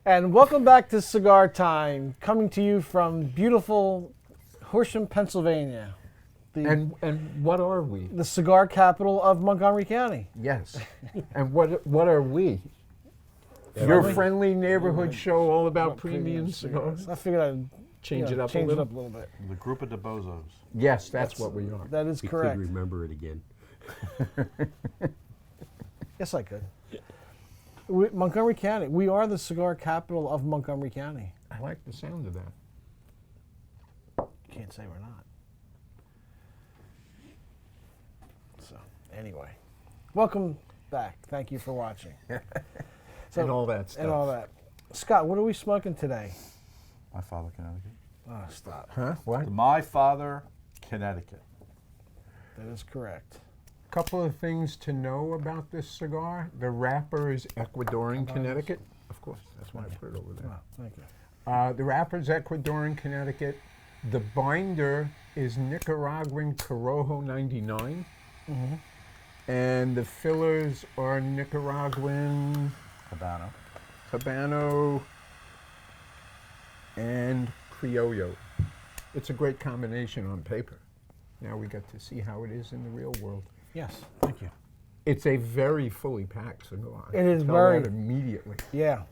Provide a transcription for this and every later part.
And welcome back to Cigar Time, coming to you from beautiful Horsham, Pennsylvania. And what are we? The cigar capital of Montgomery County. Yes. And what are we? Your friendly neighborhood show all about premium cigars? I figured I'd Change it up a a little? bit. The group of DeBozos. Yes, that's what we are. That is He correct. could remember it again. Yes, I could. Montgomery County. We are the cigar capital of Montgomery County. I like the sound of that. Can't say we're not. So, anyway, welcome back. Thank you for watching. And all that stuff. And all that. Scott, what are we smoking today? My father, Connecticut. Oh, stop. Huh? What? My father, Connecticut. That is correct. Couple of things to know about this cigar. The wrapper is Ecuadorian, Connecticut. Of course, that's why I put it over there. Oh, thank you. The wrapper is Ecuadorian, Connecticut. The binder is Nicaraguan Corojo 99. Mm-hmm. And the fillers are Nicaraguan Habano and Criollo. It's a great combination on paper. Now we get to see how it is in the real world. Yes, thank you. It's a very fully packed cigar. It is Tell very- that immediately. Yeah.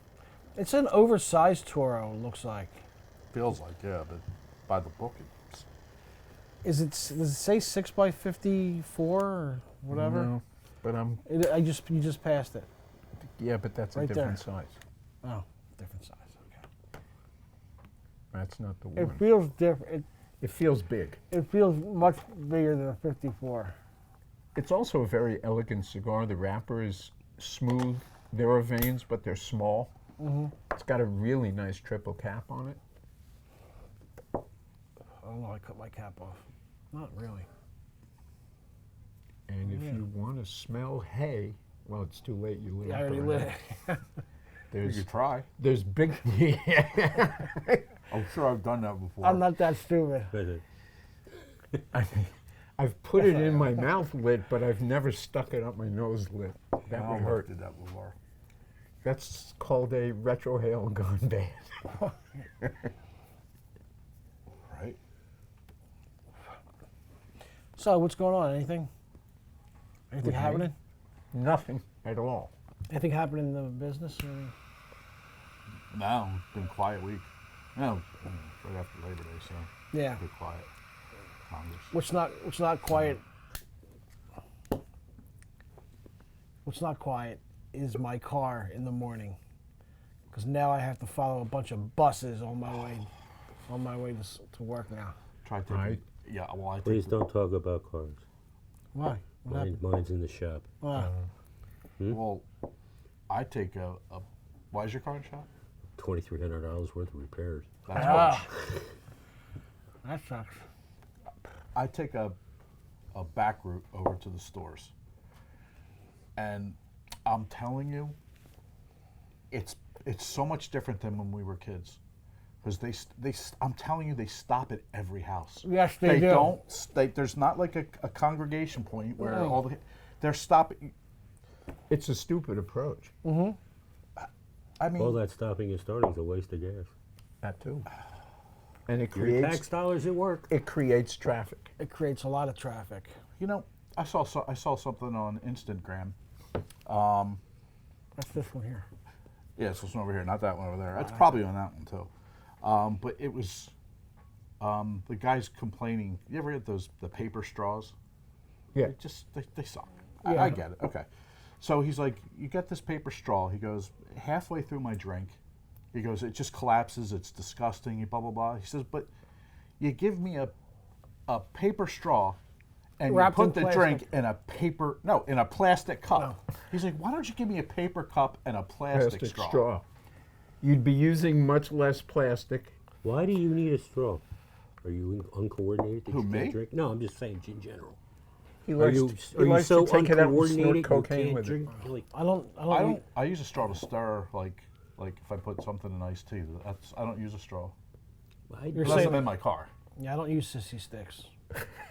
It's an oversized Toro, it looks like. Feels like, yeah, but by the book, it's Does it say 6x54 or whatever? No, but You just passed it. yeah, but that's Right a different there. size. Oh, different size. Okay. That's not the It one. feels different. It feels big. It feels much bigger than a 54. It's also a very elegant cigar. The wrapper is smooth. There are veins, but they're small. Mm-hmm. It's got a really nice triple cap on it. I don't know. I cut my cap off. Not really. And if Yeah. you want to smell hay, well, it's too late. You lit Yeah, I up already already. lit it. you could try. There's big. Yeah. I'm sure I've done that before. I'm not that stupid. I've put it in my mouth lid, but I've never stuck it up my nose lid. That would hurt. did that before. That's called a retrohale gone bad. Right? So, what's going on? Anything? Anything With me? happening? Nothing at all. Anything happening in the business? No, it's been a quiet week. No, right after Labor Day, so Yeah. a bit quiet. Congress. What's not quiet? What's not quiet is my car in the morning, because now I have to follow a bunch of buses on my way to work now. Try taking. Right. Yeah, well, I Please take. don't talk about cars. Why? What happened? Mine's in the shop. Well, I take a. Why is your car in shop? $2,300 worth of repairs. That's Ah. much. That sucks. I take a back route over to the stores, and I'm telling you, it's so much different than when we were kids, because I'm telling you, they stop at every house. Yes, they do. Don't. There's not like a congregation point where Mm. all they're stopping. It's a stupid approach. I mean, All that stopping and starting is a waste of gas. That too. And it Your creates tax dollars at work. it creates traffic. It creates a lot of traffic. you know, I saw something on Instagram. That's this one here. Yeah, it's this one over here, not that one over there. That's probably on that one too. But it was the guy's complaining. You ever get the paper straws? Yeah. They suck. Yeah. I get it. Okay. So he's like, you get this paper straw. He goes, halfway through my drink, he goes, it just collapses. It's disgusting. Blah blah blah. He says, but you give me a paper straw, and Wrapped you in put the drink plastic. in a plastic cup. No. He's like, why don't you give me a paper cup and a plastic, straw? You'd be using much less plastic. Why do you need a straw? Are you uncoordinated? that Who, you me? can't drink? No, I'm just saying in general. He Are likes you, to, are he you likes so to take it out and uncoordinated snort you cocaine can't with drink? it. Like, I don't. I use a straw to stir, like if I put something in iced tea. I don't use a straw. You're Unless saying- I'm in my car. Yeah, I don't use sissy sticks.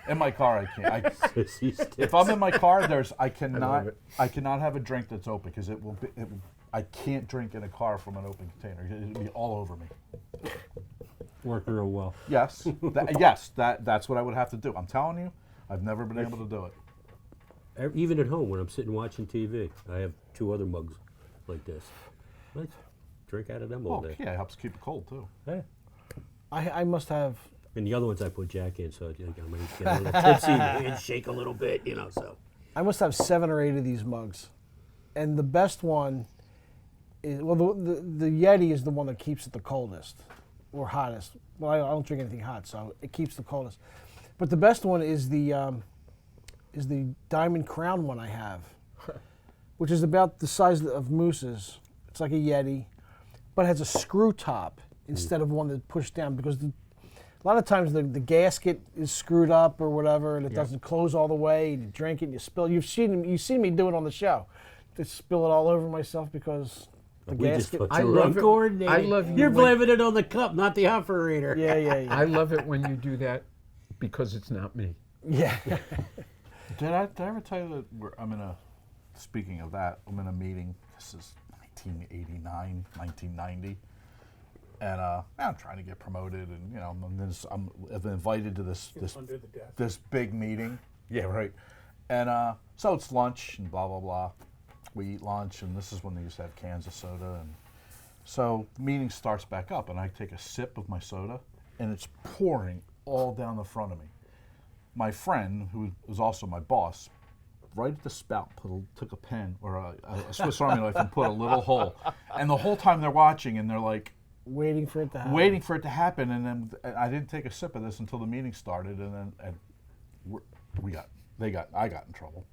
In my car, I can't. Sissy sticks. If I'm in my car, I love cannot it. I cannot have a drink that's open because it will I can't drink in a car from an open container. It'd be all over me. Working real well. Yes, that's what I would have to do. I'm telling you, I've never been able to do it. Even at home, when I'm sitting watching TV, I have 2 other mugs like this. I drink out of them all Oh, day. yeah, it helps keep it cold too. Yeah. I must have. And the other ones I put Jack in, so I think I might get a little tipsy and shake a little bit, you know. So I must have 7 or 8 of these mugs, and the best one is the Yeti is the one that keeps it the coldest or hottest. Well, I don't drink anything hot, so it keeps the coldest. But the best one is the Diamond Crown one I have, which is about the size of Moose's. It's like a Yeti, but it has a screw top instead of one that pushed down because a lot of times the gasket is screwed up or whatever, and it doesn't close all the way. And you drink it, and you spill. You've seen me do it on the show. Just spill it all over myself because the we just gasket. put I you love it. uncoordinated. I love you You're when- blaming it on the cup, not the operator. Yeah. I love it when you do that because it's not me. Yeah. Did I ever tell you that speaking of that, I'm in a meeting. This is 1989, 1990. And I'm trying to get promoted, and I'm invited to this big meeting. Yeah, right. And so it's lunch and blah blah blah. We eat lunch, and this is when they used to have cans of soda. And so the meeting starts back up, and I take a sip of my soda, and it's pouring all down the front of me. My friend, who was also my boss, right at the spout, took a pen or a Swiss Army knife and put a little hole. And the whole time they're watching, and they're like, Waiting for it to happen. waiting for it to happen, and then I didn't take a sip of this until the meeting started, and then I got in trouble.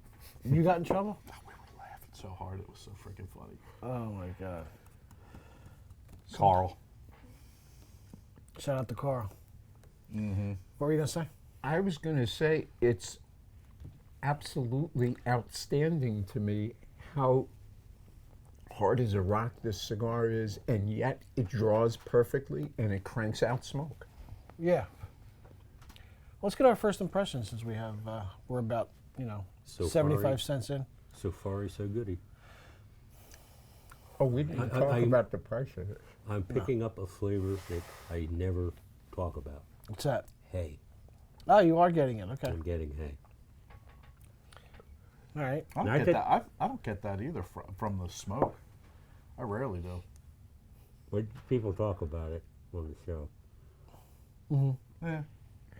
You got in trouble? We were laughing so hard, it was so freaking funny. Oh my God. Carl. Shout out to Carl. Mm-hmm. What were you gonna say? I was going to say it's absolutely outstanding to me how hard as a rock this cigar is, and yet it draws perfectly and it cranks out smoke. Yeah. Let's get our first impression since we're about So 75 far, cents in. So far, so goody. Oh, we didn't I- talk I- about the price of it. I'm picking up a flavor that I never talk about. What's that? Hay. Oh, you are getting it. Okay. I'm getting hay. All right. I And I don't get could- that. I don't get that either from the smoke. I rarely do. But people talk about it on the show. Yeah.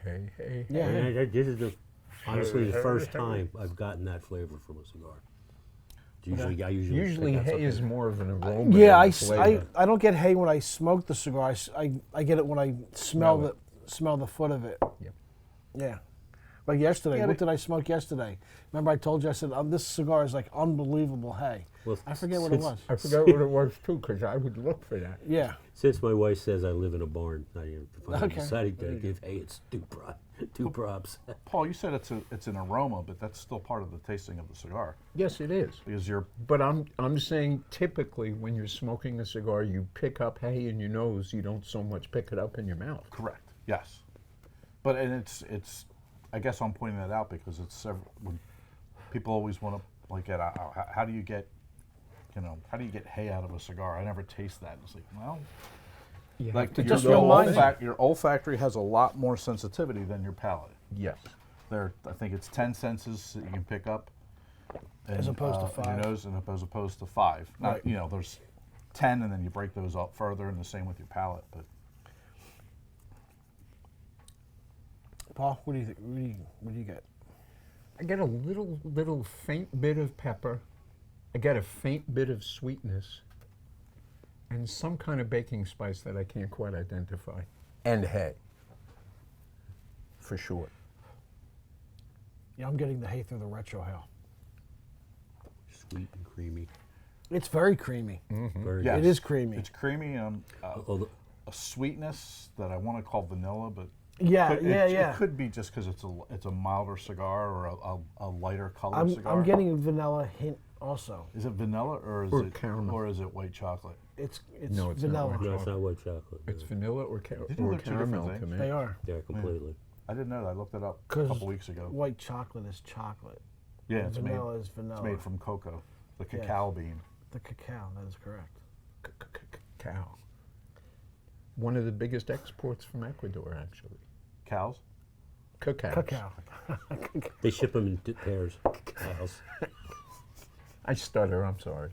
Hey. Yeah. And this is honestly the first time I've gotten that flavor from a cigar. I usually pick out hay is something- more of an aroma. Yeah, than I, a s- flavor. I don't get hay when I smoke the cigar. I get it when I smell the foot of it. Yep. Yeah. Like yesterday, Yeah, what but- did I smoke yesterday? Remember I told you, I said, this cigar is like unbelievable hay. Well, I forget what it since- was. I forgot what it was too, because I would look for that. Yeah. Since my wife says I live in a barn, I Okay. decided to give hay its two props. Paul, you said it's an aroma, but that's still part of the tasting of the cigar Yes, it is. because you're But I'm saying typically when you're smoking a cigar, you pick up hay in your nose. You don't so much pick it up in your mouth. correct. Yes, but it's. I guess I'm pointing that out because it's when people always want to like get how do you get hay out of a cigar? I never taste that. It's like, well, You like have to just do the your whole mind. thing. your olfactory has a lot more sensitivity than your palate. Yes. I think it's 10 senses that you can pick up, As opposed to in 5. your nose, and as opposed to 5. Now, Right. there's 10, and then you break those up further, and the same with your palate. But Paul, what do you think? What do you get? I get a little faint bit of pepper. I get a faint bit of sweetness, and some kind of baking spice that I can't quite identify. And hay. For sure. Yeah, I'm getting the hay through the retrohale. Sweet and creamy. It's very creamy. Very yes, It is creamy. It's creamy and Although, a sweetness that I want to call vanilla, but Yeah, could- yeah. It could be just because it's a milder cigar or a lighter colored I'm cigar. getting a vanilla hint also. Is it vanilla or is Or it caramel. or is it white chocolate? It's No, it's not vanilla. white. no, it's not white chocolate. It's no. vanilla or, You know or they're two different caramel to things. me. They are. Yeah, completely. I didn't know that. I looked it up a 'Cause couple weeks ago. White chocolate is chocolate. Yeah, and it's vanilla is It's vanilla. made from cocoa, the Yeah. cacao bean. The cacao, that is correct. Cow. One of the biggest exports from Ecuador, actually. Cows? Cacao. Cacao. They ship them in pairs. Cows. I stutter, I'm sorry.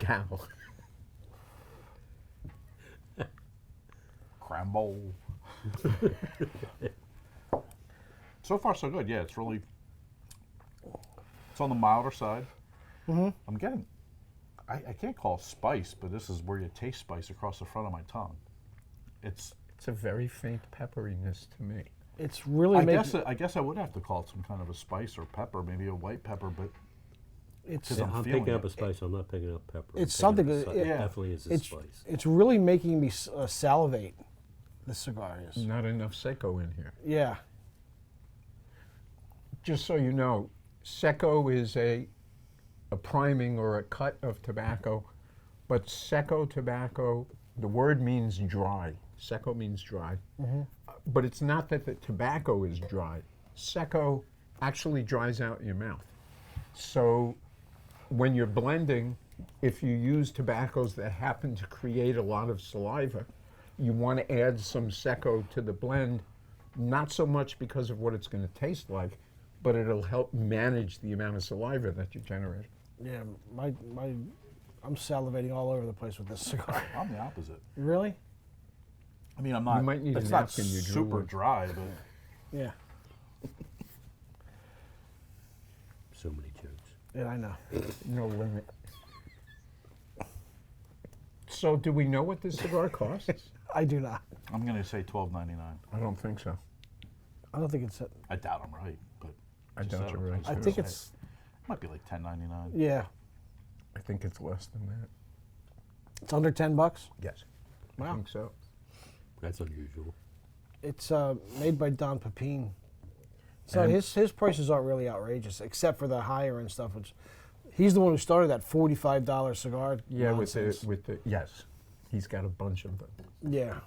Cow. Cramble. So far, so good. Yeah, it's really. It's on the milder side. Mm-hmm. I'm getting. I can't call it spice, but this is where you taste spice across the front of my tongue. It's. It's a very faint pepperiness to me. It's really I guess I would have to call it some kind of a spice or pepper, maybe a white pepper, but it's 'cause Yeah, I'm I'm feeling picking up it. a spice. I'm not picking up pepper. I'm It's picking something up a that- spice. It yeah. definitely is a it's spice. it's really making me salivate. This cigar is. Not enough Seco in here. Yeah. Just so you know, Seco is a priming or a cut of tobacco, but Seco tobacco, the word means dry. Seco means dry. But it's not that the tobacco is dry. Seco actually dries out in your mouth. So when you're blending, if you use tobaccos that happen to create a lot of saliva, you want to add some Seco to the blend, not so much because of what it's going to taste like, but it'll help manage the amount of saliva that you generate. Yeah. I'm salivating all over the place with this cigar. I'm the opposite. Really? I mean, I'm not. might need it's a not napkin, you super drooling. dry, but Yeah. So many jokes. Yeah, I know. No limit. So do we know what this cigar costs? I do not. I'm gonna say $12.99. I don't think so. I don't think it's. I doubt I'm right, but I just doubt said you're it. right. I too. think it's. It might be like $10.99. Yeah. I think it's less than that. It's under $10. Yes. I Wow. think so. That's unusual. It's made by Don Pepin. So And- his prices aren't really outrageous, except for the higher end stuff, which he's the one who started that $45 cigar. Yeah, nonsense. with the yes, he's got a bunch of them. Yeah.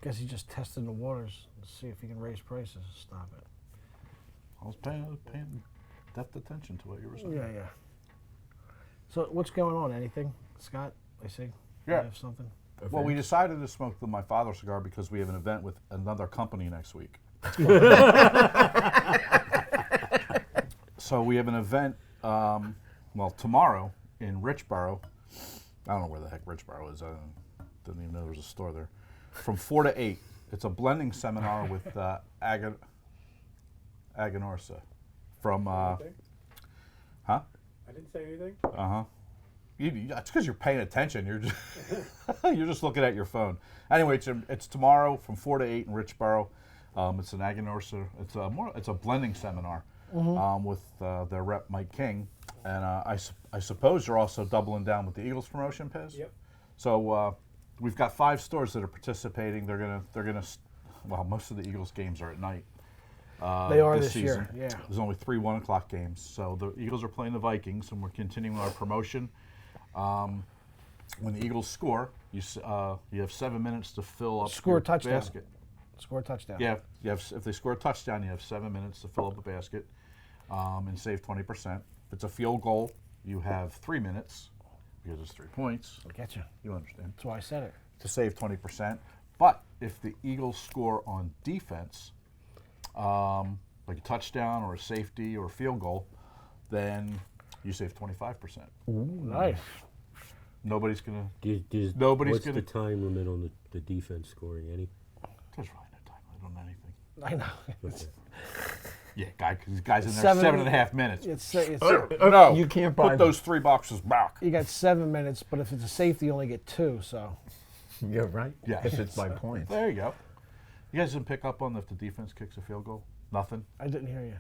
Guess he just tested the waters to see if he can raise prices. Stop it. I was paying depth attention to what you were saying. Yeah, yeah. So what's going on? Anything, Scott? I see. You Yeah. have something. Well, we decided to smoke my father's cigar because we have an event with another company next week. So we have an event, tomorrow in Richboro. I don't know where the heck Richboro is. I didn't even know there was a store there. From 4 to 8. It's a blending seminar with Aganorsa from, huh? I didn't say anything. Uh-huh. It's because you're paying attention. You're just you're just looking at your phone. Anyway, it's tomorrow from 4 to 8 in Richboro. It's an Aganorsa. It's a blending seminar with their rep Mike King, and I suppose you're also doubling down with the Eagles promotion, Piz. Yep. So we've got 5 stores that are participating. They're gonna. Well, most of the Eagles games are at night. They are this year, season. yeah. There's only 3 1 o'clock games. So the Eagles are playing the Vikings, and we're continuing our promotion. When the Eagles score, you have 7 minutes to fill up Score your a touchdown. basket. Score a touchdown. Yeah, if they score a touchdown, you have 7 minutes to fill up a basket and save 20%. If it's a field goal, you have 3 minutes because it's 3 points. I get you. You understand? That's why I said it. To save 20%. But if the Eagles score on defense, like a touchdown or a safety or a field goal, then you save 25%. Nice. Nobody's gonna. Nobody's Nobody's what's the time limit on the defense scoring? Any? There's really no time limit on anything. I know. Okay. Yeah, the guy's in there 7.5 minutes. It's No, You can't buy put those 3 boxes back. you got 7 minutes, but if it's a safety, you only get 2. So Yeah, right. Yeah. Because it's by points. There you go. You guys didn't pick up on if the defense kicks a field goal? Nothing. I didn't hear you.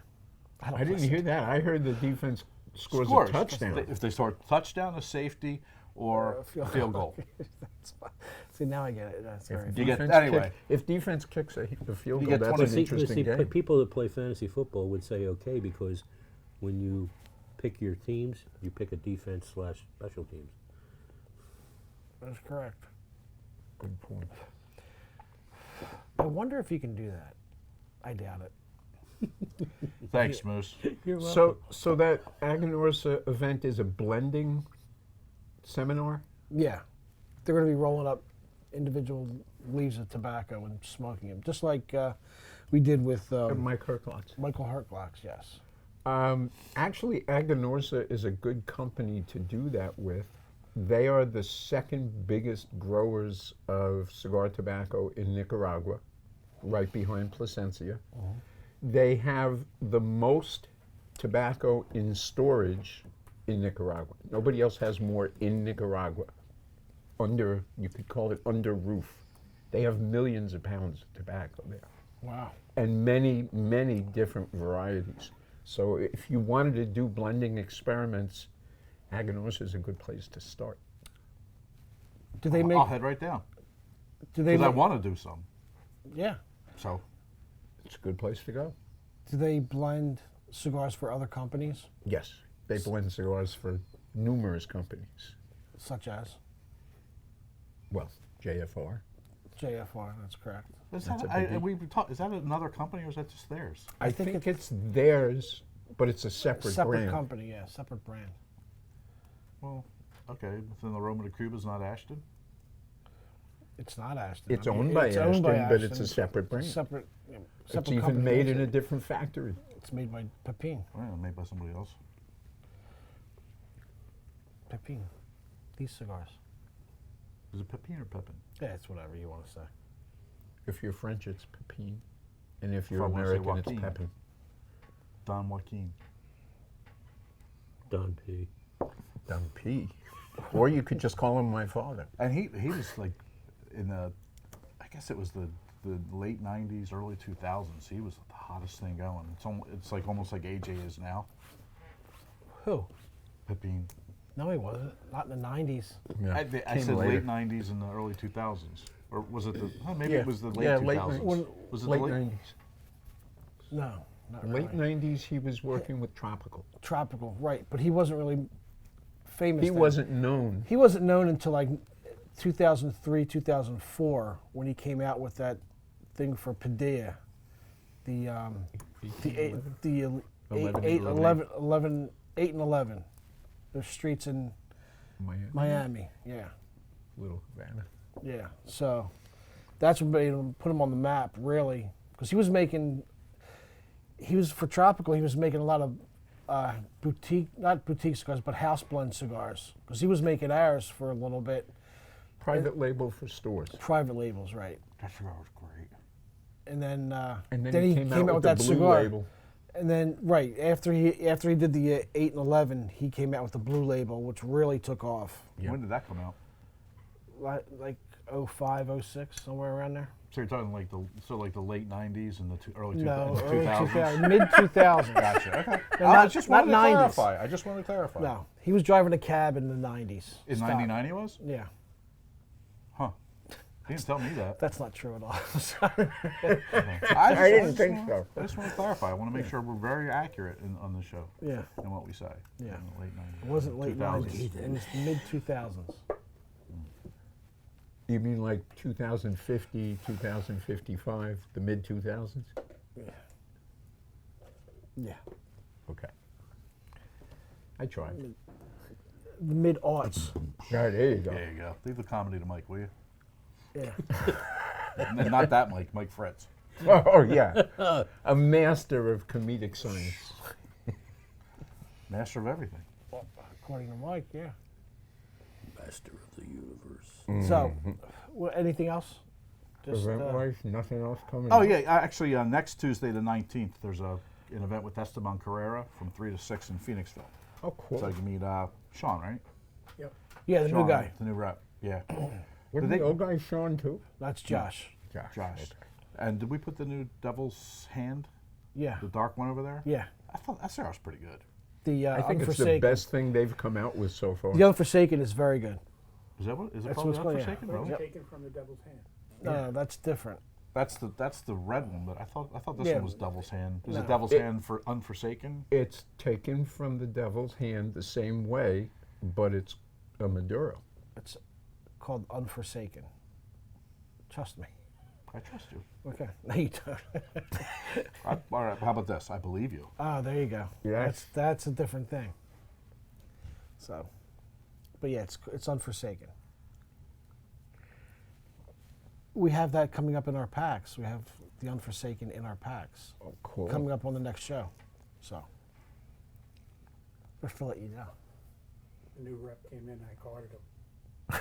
I didn't hear that. I heard the defense scores Scores. a touchdown. If they score a touchdown, a safety, or a field goal. That's fine. See, now I get it. That's very. You get- Defense anyway. if defense kicks a field You goal, get that's 20 an See, interesting game. people that play fantasy football would say okay because when you pick your teams, you pick a defense / special teams. That's correct. Good point. I wonder if you can do that. I doubt it. Thanks, Moose. You're welcome. So that Aganorsa event is a blending seminar? Yeah, they're going to be rolling up individual leaves of tobacco and smoking them, just like we did with Mike Herklotz. Michael Herklotz. Yes. Actually, Aganorsa is a good company to do that with. They are the second biggest growers of cigar tobacco in Nicaragua, right behind Plasencia. They have the most tobacco in storage in Nicaragua. Nobody else has more in Nicaragua. Under, you could call it under roof. They have millions of pounds of tobacco there. Wow. And many, many different varieties. So if you wanted to do blending experiments, Aganorsa is a good place to start. Do they make? I'll head right down Do they? because I Make, want to do some. yeah. So It's a good place to go. Do they blend cigars for other companies, Yes, they blend cigars for numerous companies. such as Well, JFR. JFR? That's correct. is That's that, a biggie. is that another company or is that just theirs? I think think it's theirs, but it's a separate brand. company. Yeah, separate brand. Well, okay. Within the Roma de Cuba's not Ashton. It's not Ashton. It's I mean, owned by it's owned by Ashton, but it's a Ashton. separate brand. Separate. It's separate even company made makes in a it. different factory. It's made by Pepin. Well, made by somebody else. Pepin. These cigars. Is it Pepin or Pepin? Yeah, it's whatever you want to say. If you're French, it's Pepin. And if If you're I wanna say American, it's Joaquin. Pepin. Don Joaquin. Don P. Dumb P. Or you could just call him my father. And he was like in the, I guess it was the late '90s, early 2000s. He was the hottest thing going. It's like almost like AJ is now. Who? Pepin. No, he wasn't. Not in the 90s. Yeah. I Came said later. late '90s and the early 2000s, or was it the? Oh, maybe Yeah. it was the late Yeah, 2000s. late ni- was it Late the late? 90s. No, not Late really. 90s, he was working with Tropical. Tropical, right? But he wasn't really famous. He then. wasn't known. He wasn't known until like 2003, 2004 when he came out with that thing for Padilla, the eight, and 11. There's streets in Miami. Yeah, Little Havana. yeah. So that's what made him put him on the map, really, because he was for Tropical. He was making a lot of not boutique cigars, but house blend cigars, because he was making ours for a little bit. Private label for stores. Private labels, right? That cigar was great. And then And then he came out with that the blue cigar. label. And then right after he did the 8 and 11, he came out with the blue label, which really took off. Yeah. When did that come out? Like 05, 06, somewhere around there. So you're talking like the late '90s and the early No, 2000s. early 2000, mid 2000s. Gotcha. Okay. No, I not- just not wanted to 90s. clarify. I just wanted to clarify. No, he was driving a cab in the 90s. In Stop. '99 he was? Yeah, Huh. He didn't tell me that. that's not true at all. I didn't think so. I just want to clarify. I want to make sure we're very accurate on the show Yeah, in what we say. Yeah. In the late '90s. it wasn't late 2000s. 90s. It was mid 2000s. You mean like 2050, 2055, the mid 2000s? Yeah, Okay. I tried. the mid aughts. Yeah, there you go. There you go. Leave the comedy to Mike, will you? Yeah, And not that Mike, Mike Fritz. Oh, yeah. A master of comedic science. Master of everything. according to Mike. Yeah. Master of the universe. So, anything else? Event-wise, nothing else coming Oh up? yeah, actually next Tuesday the 19th, there's an event with Esteban Carrera from 3 to 6 in Phoenixville. Oh, cool. So you can meet Sean, right? Yeah, the Sean, new guy. the new rep. Yeah, Wasn't the old guy Sean, too? That's Josh. Josh. Josh. And did we put the new Devil's Hand, Yeah. the dark one over there? Yeah. I thought that cigar was pretty good. The I think it's the Unforsaken. best thing they've come out with so far. The Unforsaken is very good. Is that what? Is it That's called what's the called, yeah. Unforsaken? Really? Yep. Taken from the devil's hand. No, that's different. That's the red one, but I thought this Yeah. one was Devil's Hand. Is No. it Devil's It- Hand for Unforsaken? It's taken from the devil's hand the same way, but it's a Maduro. It's called Unforsaken. Trust me. I trust you. Okay. No, you don't. All right, how about this? I believe you. Oh, there you go. Yes. That's a different thing. So, but yeah, it's Unforsaken. We have that coming up in our packs. We have the Unforsaken in our packs Oh, cool. coming up on the next show. So, just to let you know. The new rep came in, I carded him.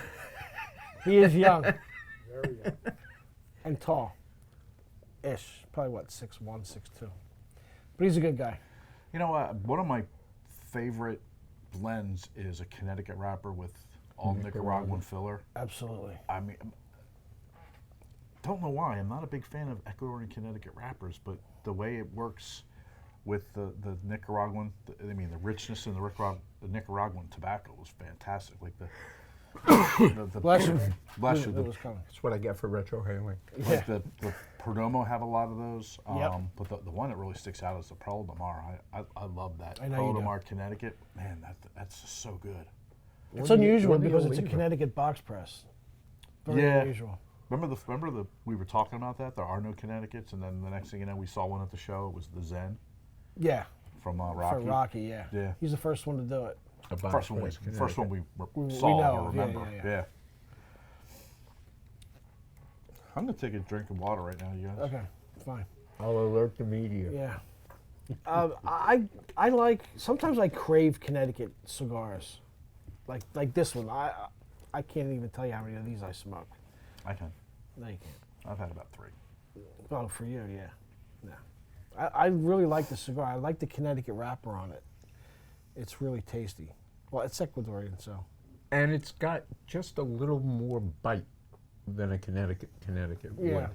He is young Very young. and tall. Ish. Probably what, 6'1", 6'2". But he's a good guy. You know, one of my favorite blends is a Connecticut wrapper with all Nicaraguan filler. Absolutely. I mean, don't know why. I'm not a big fan of Ecuadorian Connecticut wrappers, but the way it works with the Nicaraguan, the richness in the Nicaraguan tobacco was fantastic. Like the Bless you. bless you. It was coming. That's what I get for retrohaling. Like the Perdomo have a lot of those. Yep. But the one that really sticks out is the Pearl de Mar. I love that. I know Pearl you de do. Mar, Connecticut. Man, that's just so good. It's unusual what do you because it's a leave it? Connecticut box press. Very Yeah. unusual. Remember we were talking about that? There are no Connecticut's, and then the next thing you know, we saw one at the show. It was the Zen Yeah. from Rocky. For Rocky, yeah. Yeah. He's the first one to do it. A box First one press, we We saw know or of, yeah, remember. yeah. I'm gonna take a drink of water right now, you guys. Okay, fine. I'll alert the media. Yeah. I like, sometimes I crave Connecticut cigars. Like this one. I can't even tell you how many of these I smoke. I can. No, you can't. I've had about 3. Oh, for you, yeah. No. I really like the cigar. I like the Connecticut wrapper on it. It's really tasty. Well, it's Ecuadorian, so. And it's got just a little more bite than a Connecticut Yeah. would.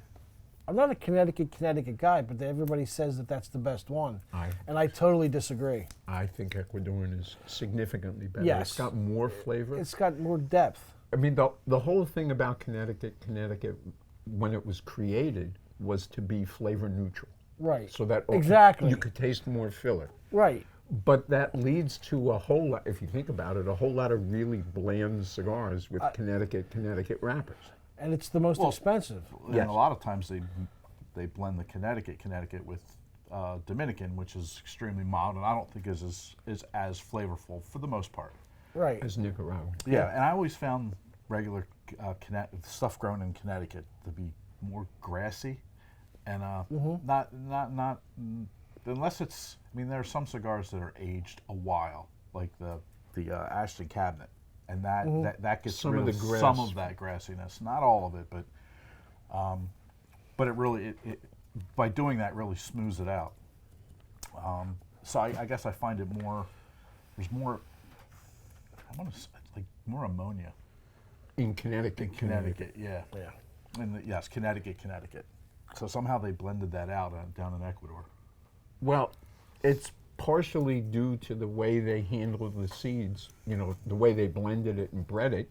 I'm not a Connecticut guy, but everybody says that that's the best one. And I totally disagree. I think Ecuadorian is significantly better. Yes. It's got more flavor. It's got more depth. I mean, the whole thing about Connecticut, when it was created, was to be flavor neutral. Right. So that Exactly. you could taste more filler. Right. But that leads to a whole lot, if you think about it, a whole lot of really bland cigars with Connecticut wrappers. And it's the most expensive. And Yes. a lot of times they blend the Connecticut with Dominican, which is extremely mild, and I don't think is as flavorful for the most part. Right. As Nicaraguan. Yeah, and I always found regular stuff grown in Connecticut to be more grassy, and not unless it's. I mean, there are some cigars that are aged a while, like the Ashton Cabinet, and that gets Some rid of of the grass. some of that grassiness. Not all of it, but it really by doing that really smooths it out. So I guess I find it more. There's more. I want to like more ammonia In Connecticut. in Connecticut. Yeah. Yeah. And yes, Connecticut. So somehow they blended that out down in Ecuador. Well, it's partially due to the way they handled the seeds, the way they blended it and bred it,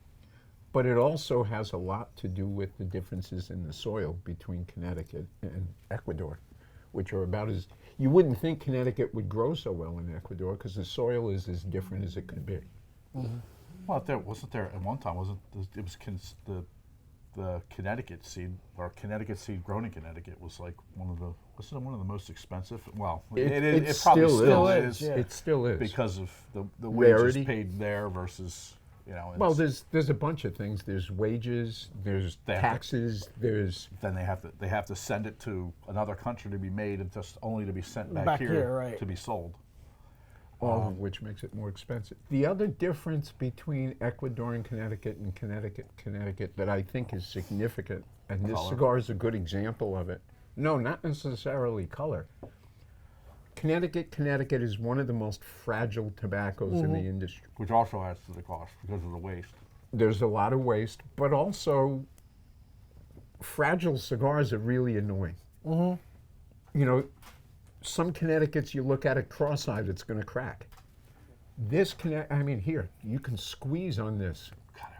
but it also has a lot to do with the differences in the soil between Connecticut and Ecuador, which are about as, you wouldn't think Connecticut would grow so well in Ecuador because the soil is as different as it could be. Well, wasn't there at one time? The Connecticut seed or Connecticut seed grown in Connecticut was like wasn't it one of the most expensive? Well, it probably still is. Yeah. It still is. Because of the wages Rarity. paid there versus Well, there's a bunch of things. There's wages, there's They have to- taxes, there's then they have to send it to another country to be made and just only to be sent back, Back here, right. to be sold. all of which makes it more expensive. The other difference between Ecuadorian Connecticut and Connecticut that I think is significant, and this Color. cigar is a good example of it. No, not necessarily color. Connecticut is one of the most fragile tobaccos in the industry. Which also adds to the cost because of the waste. There's a lot of waste, but also fragile cigars are really annoying. Some Connecticut's, you look at it cross-eyed, it's going to crack. This here, you can squeeze on this,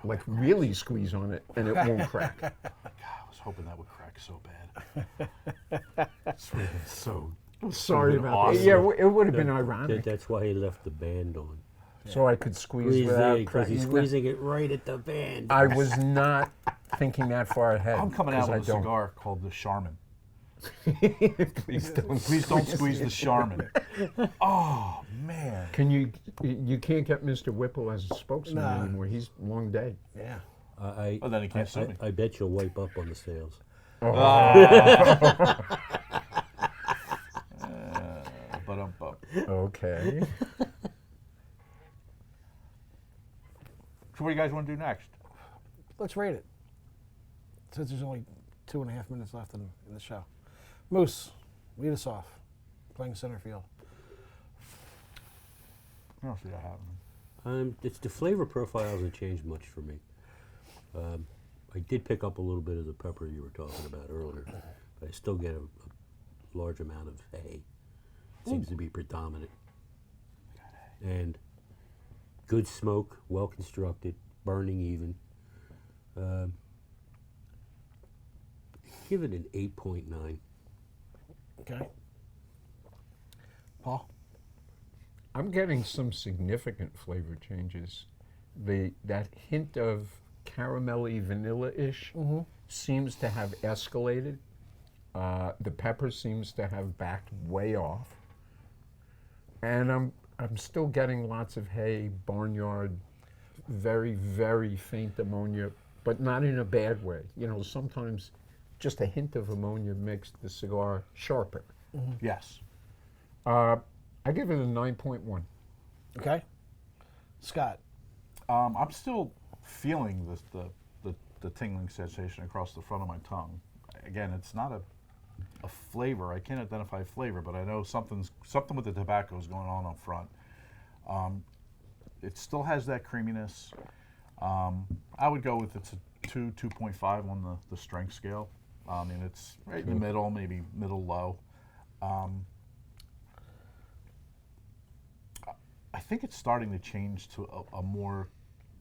like really squeeze on it, and it won't crack. God, I was hoping that would crack so bad. It's really so. Sorry been about awesome. that. Yeah, it would have been ironic. That's why he left the band on. so I could squeeze Squeeze without because cracking. he's squeezing it right at the band. I was not thinking that far ahead. I'm coming out 'cause with a I don't. cigar called the Charmin. Please don't. Please don't squeeze the Charmin. Oh man. Can you can't get Mr. Whipple as a spokesman Nah. anymore. He's long day. Yeah. Oh, then he can't sue me. I bet you'll wipe up on the sales. Ba-dum-bum. Okay. So what do you guys want to do next? Let's rate it. Since there's only 2.5 minutes left in the show. Moose, lead us off. Playing center field. I don't see that happening. It's the flavor profile hasn't changed much for me. I did pick up a little bit of the pepper you were talking about earlier, but I still get a large amount of hay. Seems to be predominant. And good smoke, well constructed, burning even. Give it an 8.9. Okay. Paul? I'm getting some significant flavor changes. That hint of caramelly vanilla-ish seems to have escalated. The pepper seems to have backed way off. And I'm still getting lots of hay, barnyard, very, very faint ammonia, but not in a bad way. You know, sometimes just a hint of ammonia makes the cigar sharper. Yes. I give it a 9.1. Okay. Scott? I'm still feeling this the tingling sensation across the front of my tongue. Again, it's not a flavor. I can't identify flavor, but I know something with the tobacco is going on up front. It still has that creaminess. I would go with it's a 2.5 on the strength scale. I mean, it's right in the middle, maybe middle low. I think it's starting to change to a more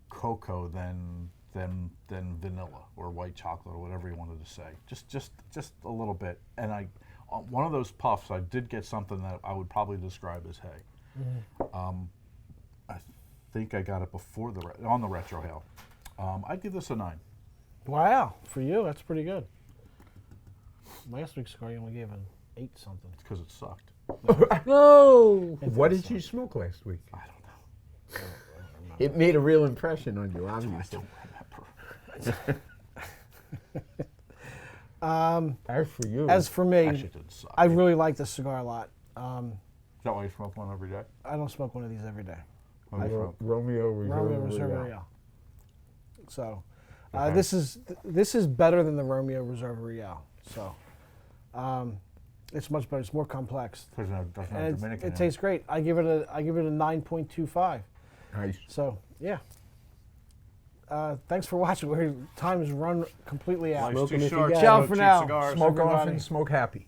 cocoa than vanilla or white chocolate or whatever you wanted to say. Just a little bit. And one of those puffs, I did get something that I would probably describe as hay. I think I got it before on the retro hail. I'd give this a 9. Wow. For you, that's pretty good. Last week's score, you only gave an 8 something. It's because it sucked. No! What did you smoke last week? I don't know. It made a real impression on you, I obviously. don't remember. As for you, As for me, Actually, it didn't suck. I really like this cigar a lot. Is that why you smoke one every day? I don't smoke one of these every day. Romeo Romeo Reserve. Reserve Real. So, Okay. this is better than the Romeo Reserve Real. So, it's much better. It's more complex, Doesn't have and Dominican it in tastes great. I give it a 9.25. Nice. So, yeah. Thanks for watching. Time has run completely out. Life's Smoke 'em too if you short. got Ciao Smoke for cheap now. cigars. Smoke everybody. often, smoke happy.